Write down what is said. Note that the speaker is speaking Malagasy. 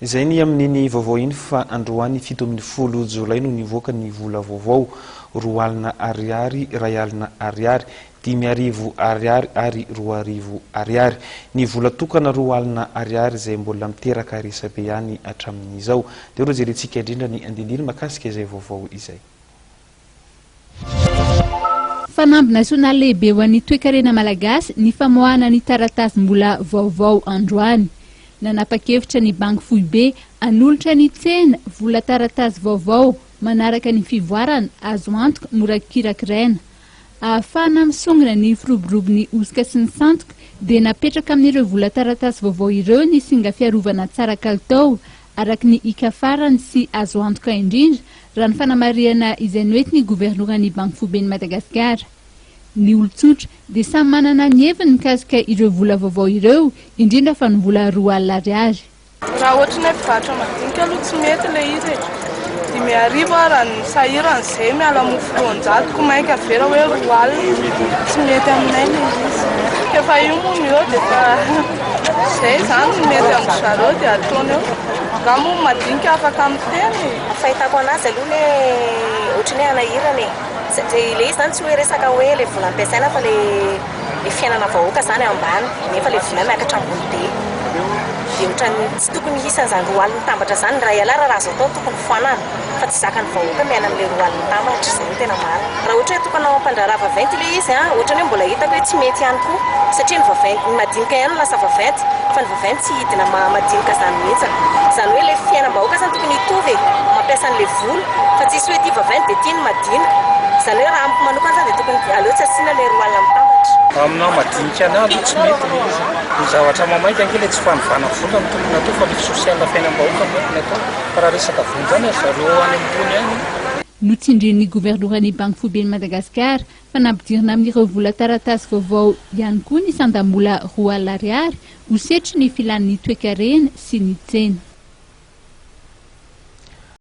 Izay ny amin'ny vaovao iny fa androany fito amin'ny folo jolay no nivoaka ny vola vaovao 2,000 ariary, 2,000 ariary, 5,000 ariary ary 2,000 ariary. Ny vola tokana 2,000 ariary izay mbola miteraka resabe ihany hatramin'izao. Dia ireo jerentsika indrindra ny andinindiny makasika izay vaovao izay. Fanamby nasional lehibe ho an'ny toe-karena malagasy ny famoahana ny taratasy-mbola vaovao androany. Nanapa-kevitra ny Banky Foibe hanolotra ny tsena vola taratasy vaovao manaraka ny fivoarana azo antoka mora kirakiraina. Ahafahana misongona ny firoborobon'ny osika sy ny santoka dia napetraka amin'ireo vola taratasy vaovao ireo ny singa fiarovana tsara kalitao araka ny ikafarany sy azo antoka indrindra raha ny fanamariana izay noety ny governoran'ny Banky Foiben'i Madagasikara. Ny olon-tsotra dia samy manana ny heviny mikasika ireo vola vaovao ireo, indrindra fa ny vola 2,000 ariary. Raha ohatra ny mpivarotra madinika aloha tsy mety ilay izy. 5,000 raha ny sahirana izay miala mofo 200 maika vera hoe 2,000 tsy mety aminay ilay izy. Efa io moa eo dia efa izay izany no mety amin'ny zareo dia ataony eo. Raha moa madinika afaka miteny. Fahitako anazy aloha ilay ohatran'ny anahirana ilay izy zany tsy hoe resaka hoe ilay vola ampiasaina fa ilay fiainana vahoaka zany ambany nefa ilay vola miakatra ambony be. Dia ohatran'ny tsy tokony isan'izany 2,000 mitambatra zany raha ialara raha azo atao tokony foanana fa tsy zakany vahoaka miaina amin'ilay 2,000 mitambatra izay no tena marina. Raha ohatra hoe tokony hampandraraha vaventy ilay izy ohatran'ny hoe mbola hitako hoe tsy mety ihany koa satria ny vaventy ny madinika ihany lasa vaventy fa ny vaventy tsy hidina madinika zany mihitsy. Zany hoe ilay fiainam-bahoaka zany tokony hitovy mampiasa an'ilay vola fa tsisy hoe ity vaventy dia ity ny madina. Zany hoe raha amiko manokana zany dia tokony aleo tsy asiana ilay 2,000 mitambatra. Aminao madinika anao aloha tsy mety ilay izy. Ny zavatra mamaika ankely tsy fanovana vola ny tokony atao fa ilay sosiala fiainam-bahoaka mety atao fa raha resaka vola zany zareo any ambony any. Notsindrin'ny governoran'ny Banky Foiben'i Madagasikara fa nampidirina amin'ireo vola taratasy vaovao ihany koa ny sandam-bola 2,000 ariary ho setry ny filan'ny toe-karena sy ny tsena.